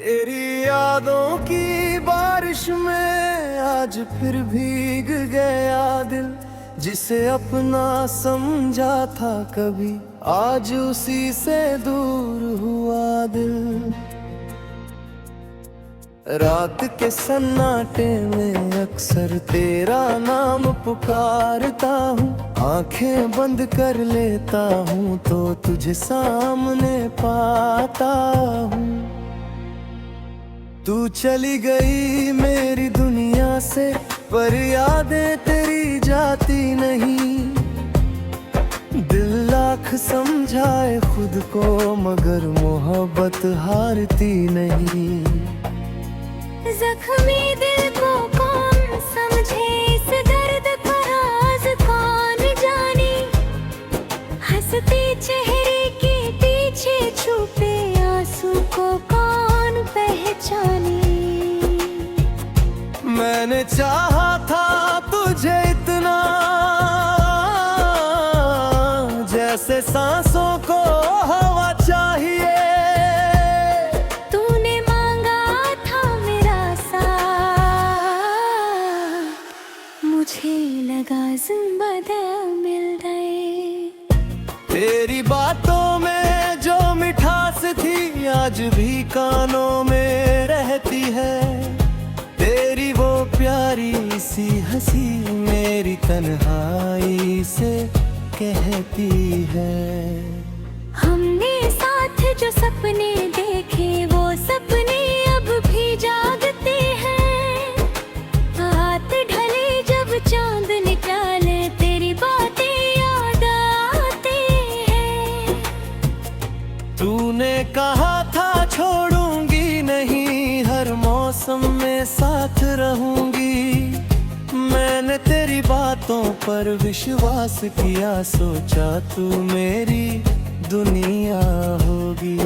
तेरी यादों की बारिश में आज फिर भीग गया दिल, जिसे अपना समझा था कभी आज उसी से दूर हुआ दिल। रात के सन्नाटे में अक्सर तेरा नाम पुकारता हूँ, आंखें बंद कर लेता हूँ तो तुझे सामने पाता हूँ। तू चली गई मेरी दुनिया से, पर यादें तेरी जाती नहीं। दिल लाख समझाए खुद को, मगर मोहब्बत हारती नहीं। जख्मी दिल को कौन समझे, इस दर्द का राज कौन जाने। हंसते चेहरे के पीछे छुपे आंसू को कौन पहचाने। मैंने चाहा था तुझे इतना, जैसे सांसों को हवा चाहिए। तूने मांगा था मेरा साथ, मुझे लगा ज़िंदगी मिल गए। तेरी बातों में जो मिठास थी आज भी कानों में रहती है। तेरी वो प्यारी सी हंसी मेरी तन्हाई से कहती है। हमने साथ जो सपने देखे वो सपने अब भी जागते हैं। रात ढले जब चांद निकाले तेरी बातें याद आते हैं। तूने कहा था छोड़ूंगी नहीं, हर मौसम में साथ रहूंगी। मैंने तेरी बातों पर विश्वास किया, सोचा तू मेरी दुनिया होगी।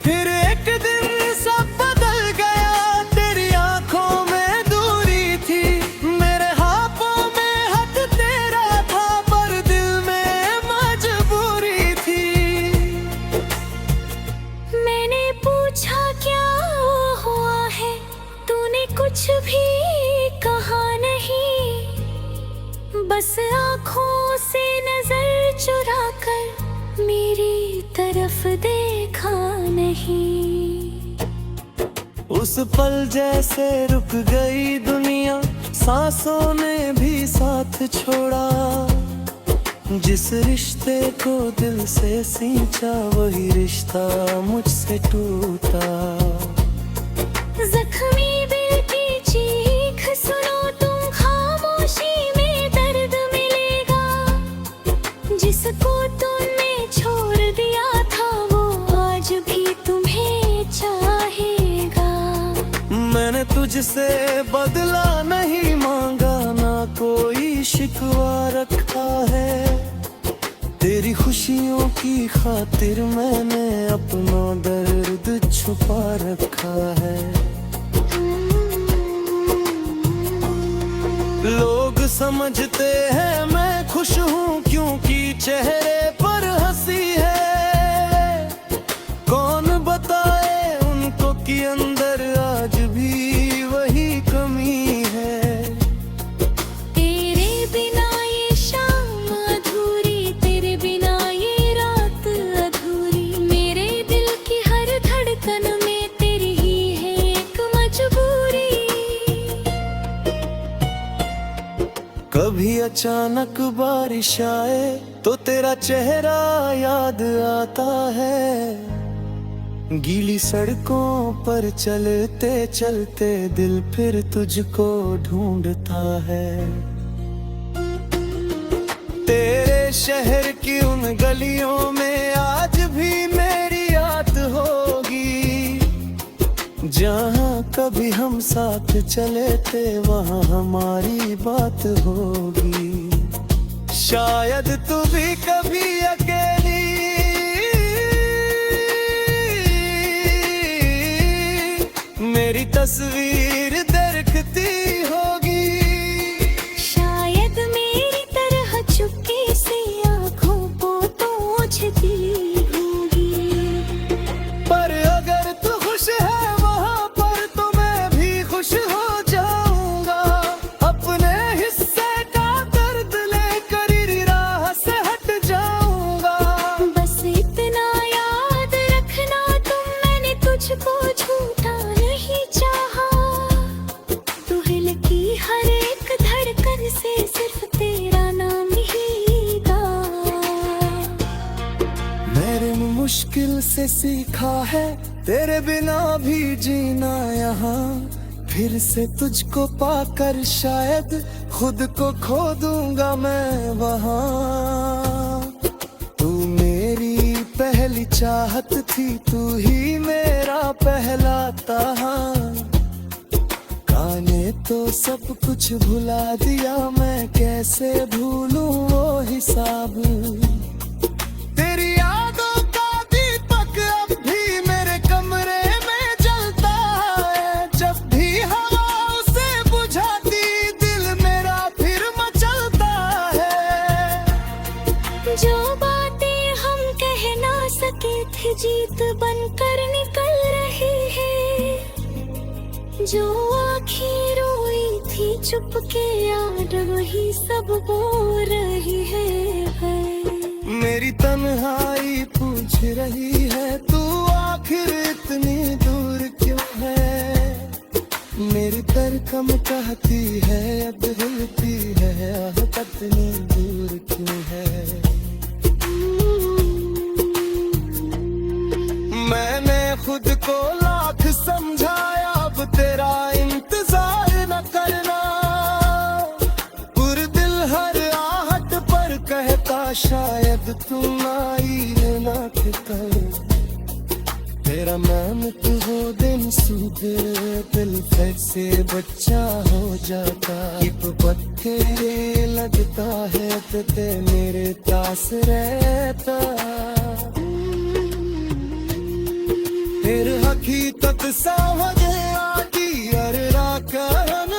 फिर एक दिन सब बदल गया, तेरी आंखों में दूरी थी। मेरे हाथों में हाथ तेरा था, पर दिल में मजबूरी थी। मैंने पूछा क्या हुआ है, तूने कुछ भी कहा नहीं। बस आँखों से नजर चुरा कर मेरी तरफ देखा नहीं। उस पल जैसे रुक गई दुनिया, सांसों ने भी साथ छोड़ा। जिस रिश्ते को दिल से सींचा वही रिश्ता मुझसे टूटा। जख्मी दिल की चीख सुनो तुम, खामोशी में दर्द मिलेगा। जिसको तुमने छोड़ दिया था वो आज भी तुम्हें चाहेगा। मैंने तुझसे बदला नहीं मांगा, ना कोई शिकवा रखा है। तेरी खुशियों की खातिर मैंने अपना दर्द छुपा रखा है। लोग समझते हैं मैं खुश हूँ क्योंकि चेहरे पर हंसी है। कौन बताए उनको कि अंदर आज भी वही कमी है। तेरे बिना ये शाम अधूरी, तेरे बिना ये रात अधूरी। मेरे दिल की हर धड़कन में तेरी ही है एक मजबूरी। कभी अचानक बारिश आए तो तेरा चेहरा याद आता है। गीली सड़कों पर चलते चलते दिल फिर तुझको ढूंढता है। तेरे शहर की उन गलियों में आज भी मेरी याद होगी। जहाँ कभी हम साथ चले थे वहाँ हमारी बात होगी। शायद तू भी कभी अकेली मेरी तस्वीर देखती होगी। शायद मेरी तरह चुपके से आँखों को पोंछती होगी। पर अगर तू खुश है वहाँ मुश्किल से सीखा है तेरे बिना भी जीना यहाँ। फिर से तुझको पाकर शायद खुद को खो दूंगा मैं वहाँ। तू मेरी पहली चाहत थी, तू ही मेरा पहला ताहा। गाने तो सब कुछ भुला दिया, मैं कैसे भूलूं वो हिसाब। तेरी यादों का दीपक अब भी मेरे कमरे में जलता है। जब भी हवा उसे बुझाती दिल मेरा फिर मचलता है। जो बातें हम कह ना सके थे जीत बनकर निकल रही है। जो आँखें रोई थी चुप के याद वही सब बोल रही है। मेरी तन्हाई पूछ रही है तू आखिर इतनी दूर क्यों है। मेरी तरकम कहती है अब हिलती है, आह कितनी दूर क्यों है। मैंने खुद को लाख समझाया अब तेरा इंतजार न करना। दिल हर आहट पर कहता शायद तुम आई ना कर। तेरा नाम तू हो दिन सुबह दिल फिर से बच्चा हो जाता। एक पत्थर लगता है ते मेरे पास रहता। फिर हकीकत समझ आती अरे राकरन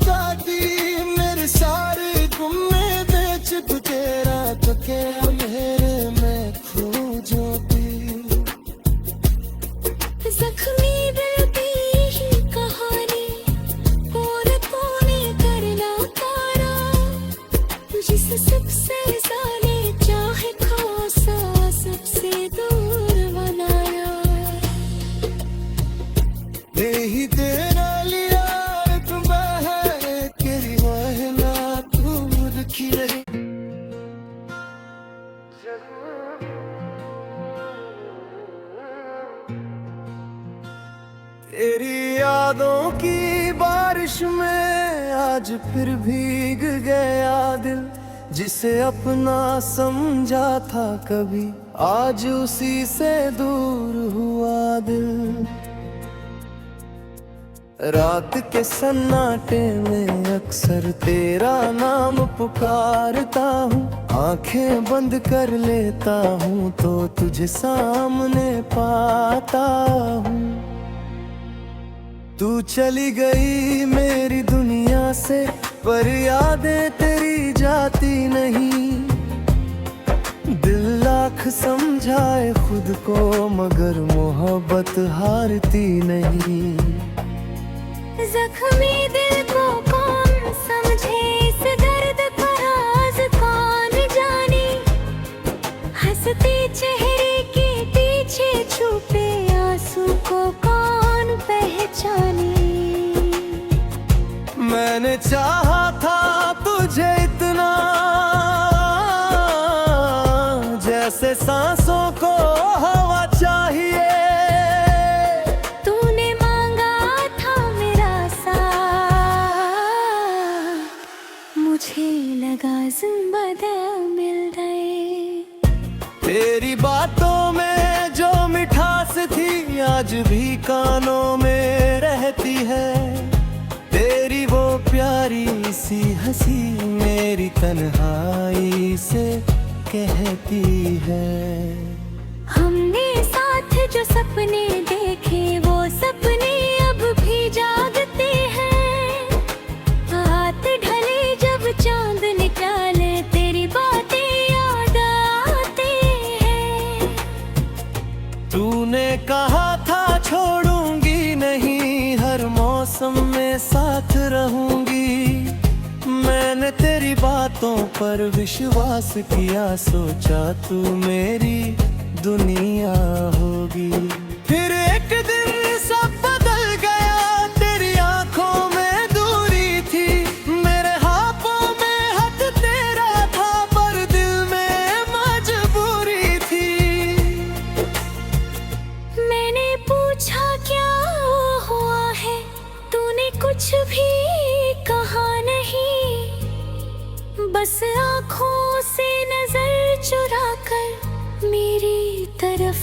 जाती। मेरे सारे गुम्मे बेच तेरा तो क्या मेरे में खो जाती। जख्मी दिल की ही कहानी पूरे पौने करना तारा। जिसे सबसे जाने चाहे खासा सबसे दूर बनाना। नहीं तेरा लिया तुम है तेरी महना तू रखी रही। तेरी यादों की बारिश में आज फिर भीग गया दिल। जिसे अपना समझा था कभी आज उसी से दूर हुआ दिल। रात के सन्नाटे में अक्सर तेरा नाम पुकारता हूँ। आंखें बंद कर लेता हूँ तो तुझे सामने पाता हूँ। तू चली गई मेरी दुनिया से पर यादें तेरी जाती नहीं। दिल लाख समझाए खुद को मगर मोहब्बत हारती नहीं। जख्मी दिल को कौन समझे इस दर्द का राज कौन जाने। हंसते चेहरे के पीछे छुपे आंसू को कौन पहचाने। मैंने चाहा था तुझे इतना जैसे सांसों को हवा चाहिए। मिल गए। तेरी बातों में जो मिठास थी आज भी कानों में रहती है। तेरी वो प्यारी सी हंसी मेरी तन्हाई से कहती है। हमने साथ जो सपने देखे वो सपने अब भी जागते हैं। हाथ ढले जब चांद निकाले तेरी बातें याद आते हैं। तूने कहा था छोड़ूंगी नहीं हर मौसम में साथ रहूंगी। मैंने तेरी बातों पर विश्वास किया सोचा तू मेरी दुनिया होगी। फिर एक दिन सब बदल गया तेरी आंखों में दूरी थी। मेरे हाथों में हाथ तेरा था पर दिल में मजबूरी थी।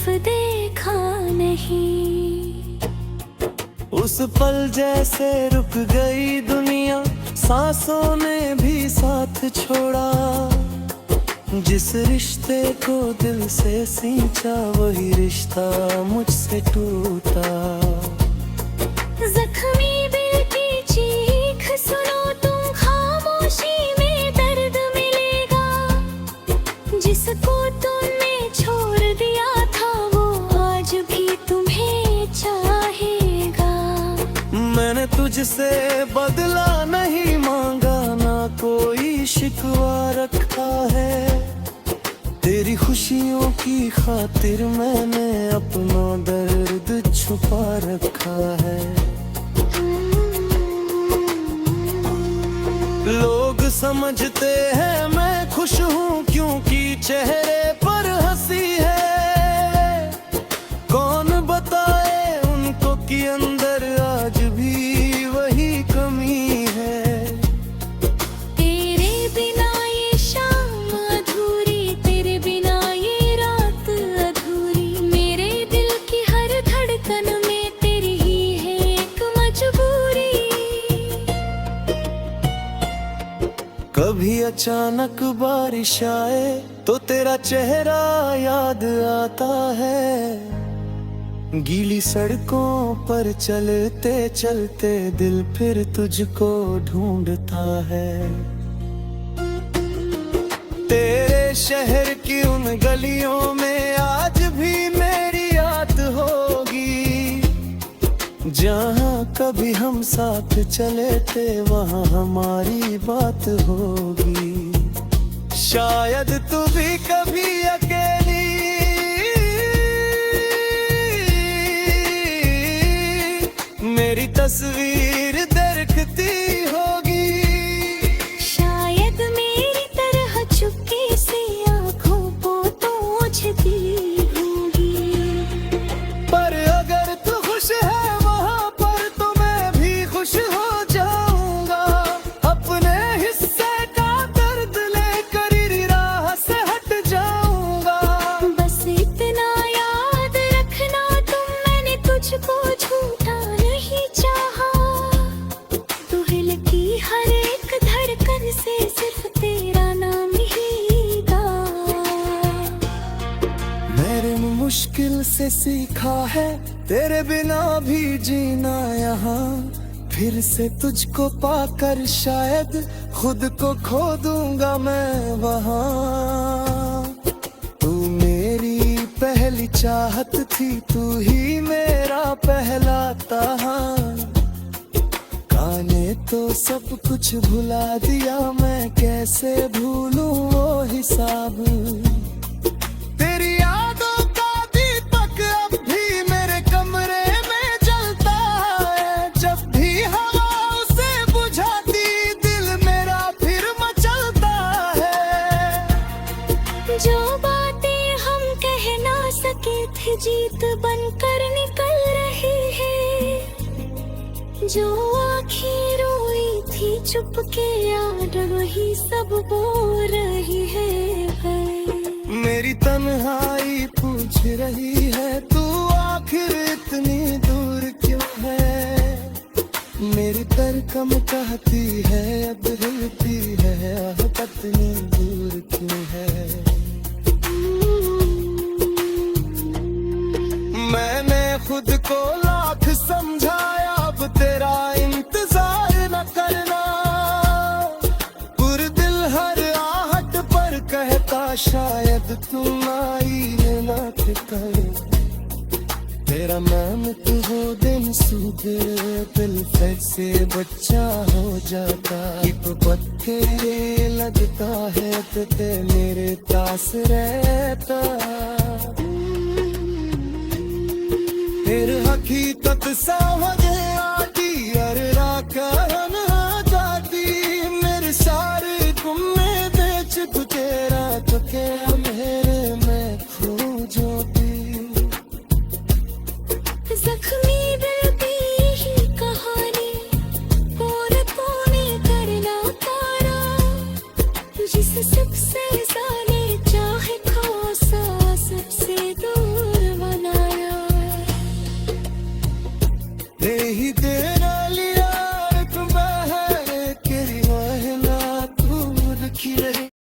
सिर्फ देखा नहीं। उस पल जैसे रुक गई दुनिया, सांसों ने भी साथ छोड़ा। जिस रिश्ते को दिल से सींचा, वही रिश्ता मुझसे टूटा। जख्मी दिल की चीख सुनो तुम, खामोशी में दर्द मिलेगा। जिसको तुमने छोड़ दिया था, वो आज भी तुम्हें चाहेगा। मैंने तुझसे बदला नहीं मांगा, ना कोई शिकवा रखा है। तेरी खुशियों की खातिर मैंने अपना दर्द छुपा रखा है। लोग समझते हैं मैं खुश हूँ, क्योंकि चेहरे पर हंसी है। कौन बताए उनको कि अंदर आज भी वही कमी है। तेरे बिना ये शाम अधूरी, तेरे बिना ये रात अधूरी। मेरे दिल की हर धड़कन में तेरी ही है एक मजबूरी। कभी अचानक बारिश आए तो तेरा चेहरा याद आता है। गीली सड़कों पर चलते चलते दिल फिर तुझको ढूंढता है। तेरे शहर की उन गलियों में आज भी मेरी याद होगी। जहाँ कभी हम साथ चले थे, वहाँ हमारी बात होगी। शायद तू भी कभी अकेली मेरी तस्वीर देखती होगी। शायद मेरी तरह चुपके से आँखों को पोंछती होगी। पर अगर तू खुश है वहाँ पर, तो मैं भी खुश हो जाऊंगा। अपने हिस्से का दर्द लेकर ही राह से हट जाऊंगा। बस इतना याद रखना तुम, मैंने तुझको झूठा नहीं चाहा। तू हिल की हर एक धड़कन से सिर्फ तेरा नाम ही गा। मैंने मुश्किल से सीखा है तेरे बिना भी जीना यहाँ। फिर से तुझको पाकर शायद खुद को खो दूंगा मैं वहाँ। तू मेरी पहली चाहत थी, तू ही मेरा पहला ताहा। गाने तो सब कुछ भुला दिया, मैं कैसे भूलूं वो हिसाब। तेरी यादों का दीपक अब भी मेरे कमरे में जलता है। जब भी हवा उसे बुझाती, दिल मेरा फिर मचलता है। जो बातें हम कह ना सके थे, जीत बनकर निकल रही है। जो आँखें रोई थी चुपके, याद वही सब बोल रही है। मेरी तन्हाई पूछ रही है, तू आखिर इतनी दूर क्यों है। मेरी तरकम कहती है अब हिलती है, आह पत्नी दूर क्यों है। मैंने खुद को लाख समझाया, अब तेरा इंतजार न करना। दिल हर आहट पर कहता, शायद तुम आई ना कर। तेरा नाम तू वो दिन सूझे, दिल फिर से बच्चा हो जाता। एक पत्ते लगता है तो ते मेरे पास रहता। फिर हकीकत समझ आती, अरे राकरन जाती। मेरे सारे तुमने बेच तू तेरा, तो क्या मेरे में खो जाती। जख्मी दिल की ही कहानी, कोने कोने करना पारा। जिसे सबसे ज्यादा